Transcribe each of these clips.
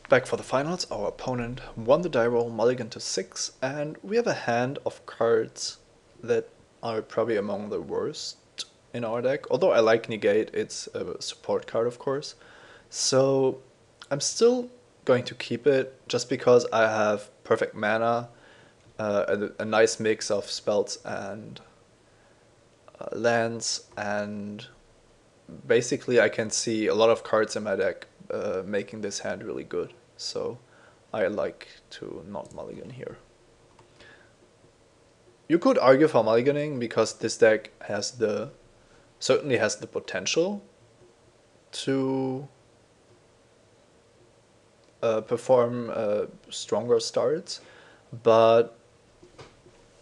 Back for the finals, our opponent won the die roll, mulligan to 6, and we have a hand of cards that are probably among the worst in our deck. Although I like Negate, it's a support card of course. So I'm still going to keep it just because I have perfect mana, a nice mix of spells and lands, and basically I can see a lot of cards in my deck making this hand really good. So I like to not mulligan here. You could argue for mulliganing because this deck certainly has the potential to perform stronger starts, but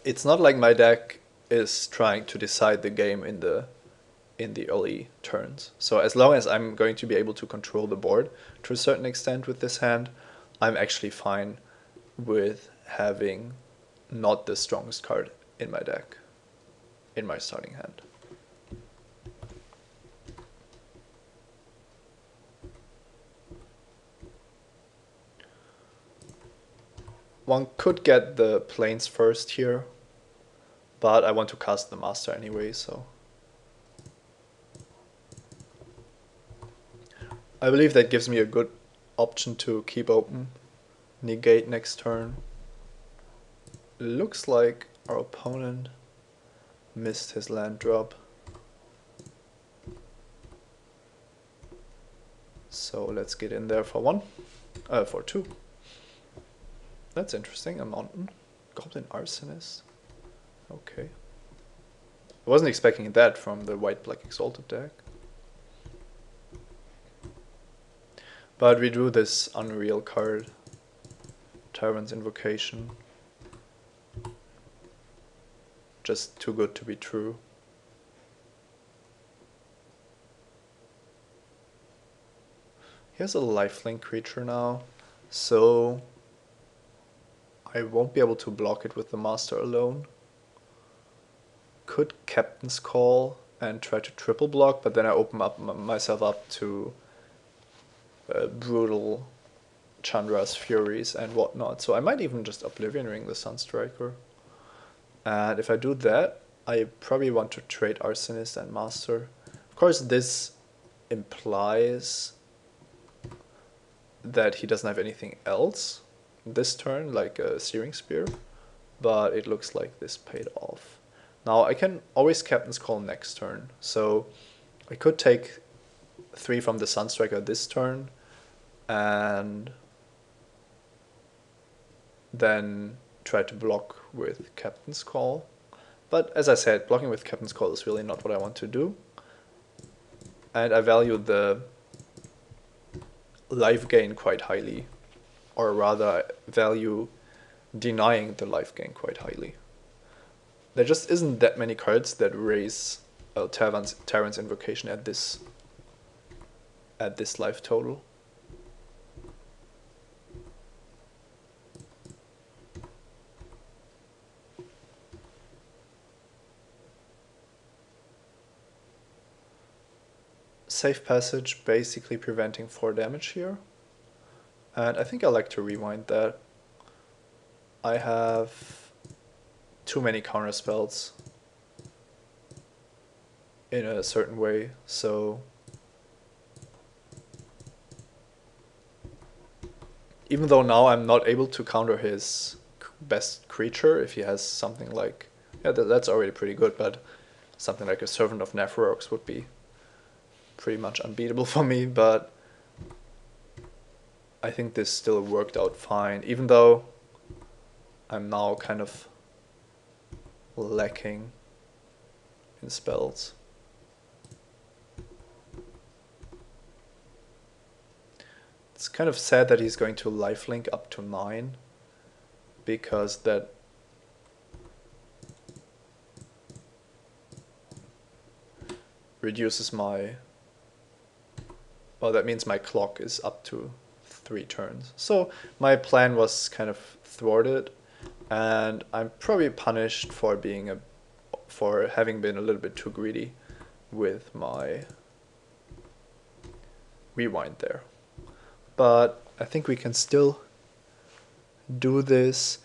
it's not like my deck is trying to decide the game in the early turns. So as long as I'm going to be able to control the board to a certain extent with this hand, I'm actually fine with having not the strongest card in my deck, in my starting hand. One could get the planes first here, but I want to cast the master anyway, so I believe that gives me a good option to keep open. Negate next turn. Looks like our opponent missed his land drop. So let's get in there for two. That's interesting, a mountain. Goblin Arsonist. Okay. I wasn't expecting that from the white-black Exalted deck. But we drew this Unreal card. Tyrant's Invocation. Just too good to be true. He has a lifelink creature now, so I won't be able to block it with the master alone. Could Captain's Call and try to triple block, but then I open up myself up to brutal Chandra's Furies and whatnot. So I might even just Oblivion Ring the Sunstriker. And if I do that, I probably want to trade Arsonist and Master. Of course, this implies that he doesn't have anything else this turn, like a Searing Spear, but it looks like this paid off. Now I can always Captain's Call next turn, so I could take 3 from the Sunstriker this turn, and then try to block with Captain's Call. But as I said, blocking with Captain's Call is really not what I want to do. And I value the life gain quite highly, or rather I value denying the life gain quite highly. There just isn't that many cards that raise Tyrant's Invocation at this life total. Safe Passage basically preventing 4 damage here. And I think I like to rewind that. I have too many counter spells in a certain way, so even though now I'm not able to counter his best creature, if he has something like, yeah, that's already pretty good, but something like a Servant of Nephrox would be pretty much unbeatable for me, but I think this still worked out fine, even though I'm now kind of lacking in spells. It's kind of sad that he's going to lifelink up to 9, because that reduces my, well, that means my clock is up to 3 turns. So my plan was kind of thwarted, and I'm probably punished for having been a little bit too greedy with my rewind there. But I think we can still do this.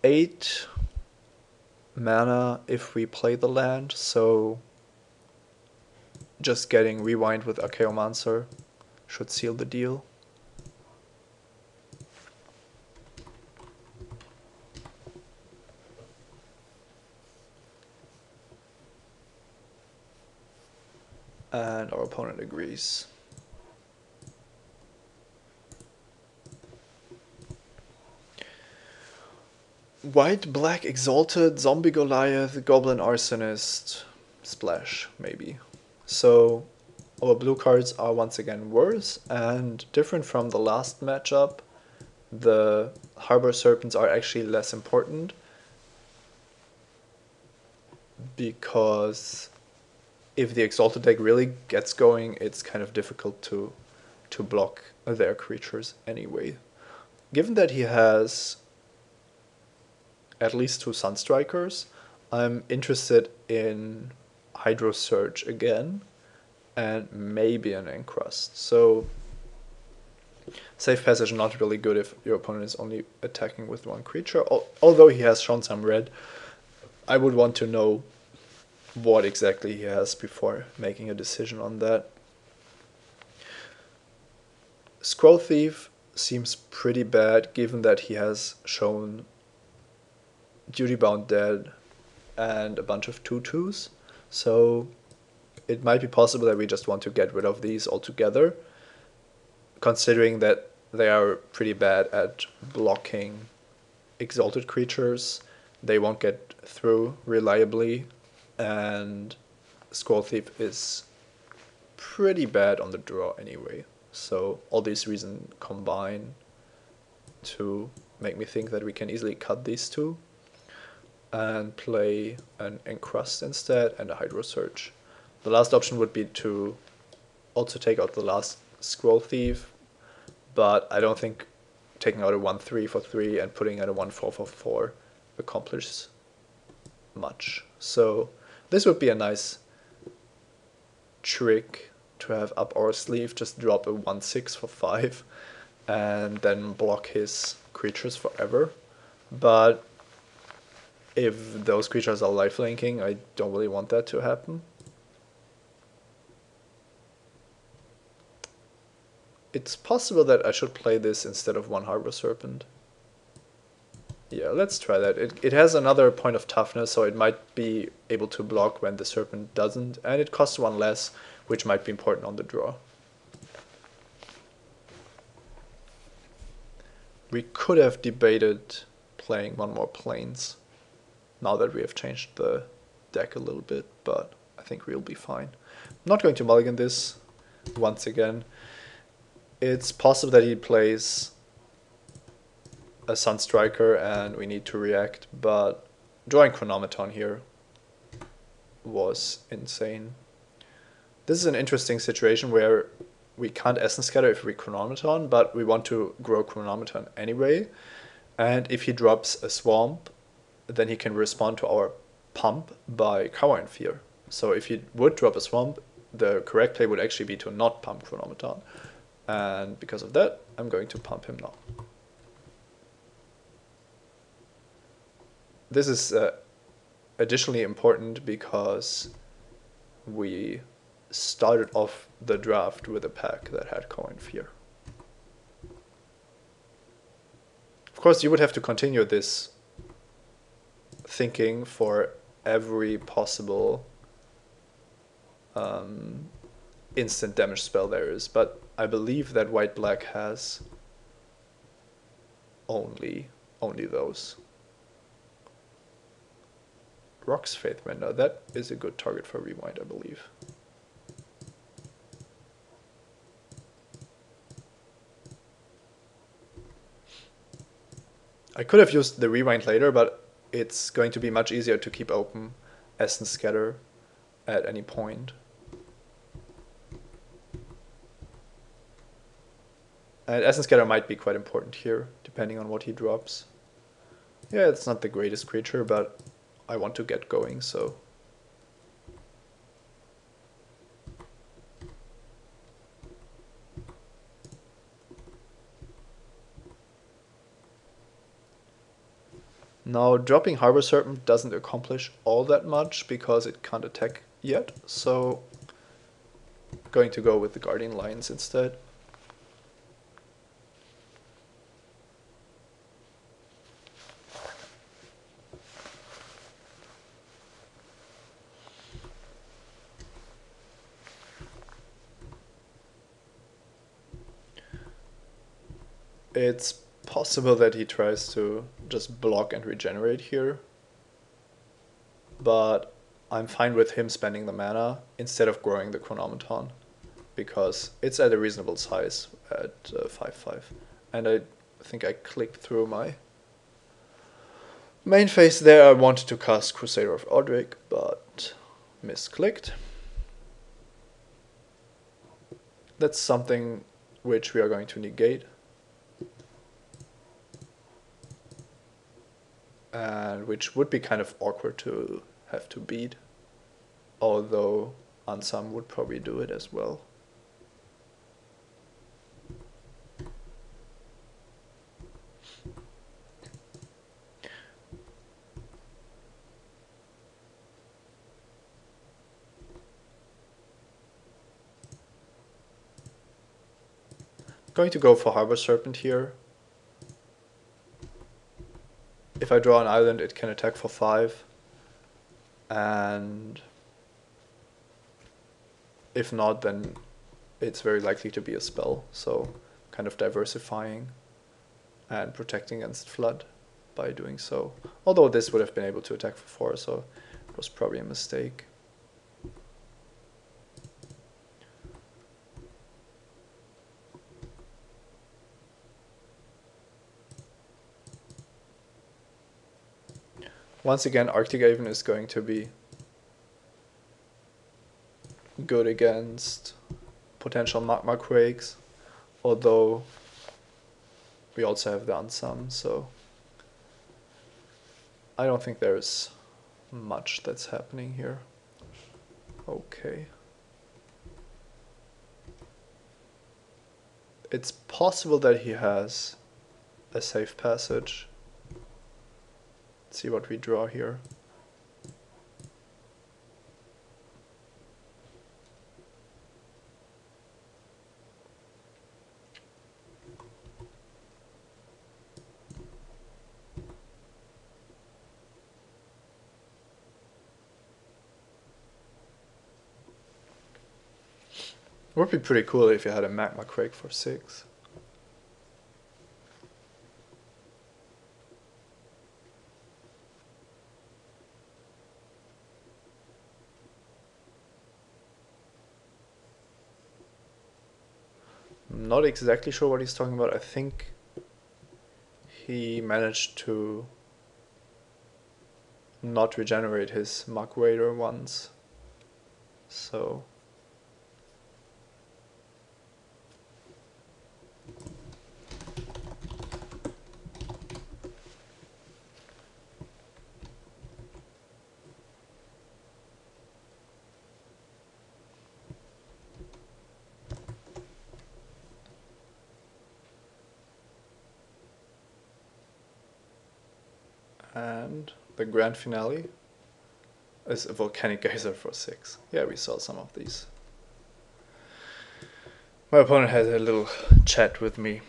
8 mana if we play the land, so just getting Rewind with Archaeomancer should seal the deal. And our opponent agrees. White, Black, Exalted, Zombie Goliath, Goblin Arsonist, Splash, maybe. So our blue cards are once again worse, and different from the last matchup, the Harbor Serpents are actually less important, because if the Exalted deck really gets going, it's kind of difficult to block their creatures anyway. Given that he has at least 2 Sunstrikers, I'm interested in Hydro Surge again, and maybe an Encrust. So Safe Passage not really good if your opponent is only attacking with 1 creature. Although he has shown some red, I would want to know what exactly he has before making a decision on that. Scroll Thief seems pretty bad given that he has shown Duty Bound Dead and a bunch of 2/2s, so it might be possible that we just want to get rid of these altogether, considering that they are pretty bad at blocking exalted creatures. They won't get through reliably, and Scroll Thief is pretty bad on the draw anyway. So all these reasons combine to make me think that we can easily cut these 2 and play an Encrust instead and a Hydro Surge. The last option would be to also take out the last Scroll Thief, but I don't think taking out a 1/3 for 3 and putting in a 1/4 for 4 accomplishes much. So this would be a nice trick to have up our sleeve, just drop a 1/6 for 5 and then block his creatures forever. But if those creatures are lifelinking, I don't really want that to happen. It's possible that I should play this instead of 1 Harbor Serpent. Yeah, let's try that. It has another point of toughness, so it might be able to block when the Serpent doesn't, and it costs 1 less, which might be important on the draw. We could have debated playing 1 more Plains, now that we have changed the deck a little bit, but I think we'll be fine. I'm not going to mulligan this once again. It's possible that he plays a Sunstriker and we need to react, but drawing Chronometon here was insane. This is an interesting situation where we can't Essence Scatter if we Chronometon, but we want to grow Chronometon anyway, and if he drops a Swamp, then he can respond to our pump by Cower and Fear. So if he would drop a Swamp, the correct play would actually be to not pump Chronometon. And because of that, I'm going to pump him now. This is additionally important because we started off the draft with a pack that had Cower and Fear. Of course, you would have to continue this thinking for every possible instant damage spell there is, but I believe that White-Black has only those. Rock's Faithbender, that is a good target for Rewind, I believe. I could have used the Rewind later, but it's going to be much easier to keep open Essence Scatter at any point. And Essence Scatter might be quite important here, depending on what he drops. Yeah, it's not the greatest creature, but I want to get going, so... Now, dropping Harbor Serpent doesn't accomplish all that much because it can't attack yet, so going to go with the Guardian Lions instead. It's possible that he tries to just block and regenerate here, but I'm fine with him spending the mana instead of growing the Chronometon, because it's at a reasonable size at 5/5. And I think I clicked through my main phase there. I wanted to cast Crusader of Odric, but misclicked. That's something which we are going to negate. And which would be kind of awkward to have to beat, although Ansam would probably do it as well. Going to go for Harbor Serpent here. If I draw an island, it can attack for 5. And if not, then it's very likely to be a spell. So kind of diversifying and protecting against flood by doing so. Although this would have been able to attack for 4, so it was probably a mistake. Once again, Arctic Haven is going to be good against potential magma quakes, although we also have the Ansam, so I don't think there's much that's happening here. Okay. It's possible that he has a safe passage. Let's see what we draw here. It would be pretty cool if you had a magma quake for 6. I'm not exactly sure what he's talking about. I think he managed to not regenerate his Mug Raider once. So and the grand finale is a Volcanic Geyser for 6. Yeah, we saw some of these. My opponent had a little chat with me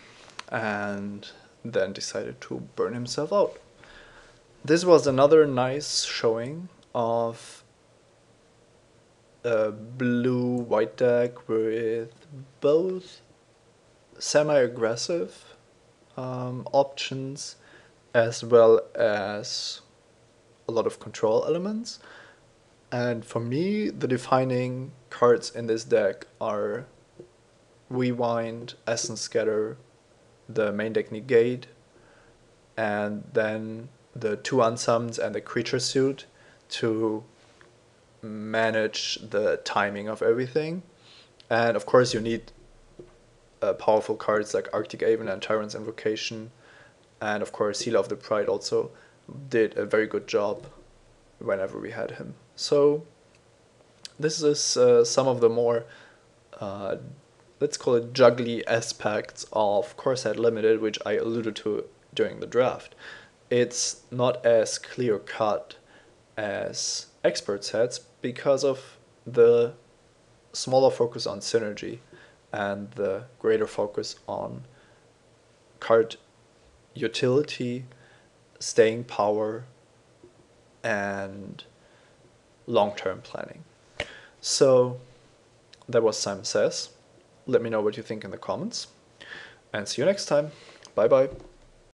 and then decided to burn himself out. This was another nice showing of a blue-white deck with both semi-aggressive options as well as a lot of control elements. And for me, the defining cards in this deck are Rewind, Essence Scatter, the main deck Negate, and then the 2 unsummons and the creature suit to manage the timing of everything. And of course you need powerful cards like Arctic Haven and Tyrant's Invocation, and of course Healer of the Pride also did a very good job whenever we had him. So this is some of the more let's call it juggly aspects of Core Set Limited, which I alluded to during the draft. it's not as clear cut as expert sets because of the smaller focus on synergy and the greater focus on card utility, staying power, and long-term planning. So that was Simon Says. Let me know what you think in the comments, and see you next time. Bye bye.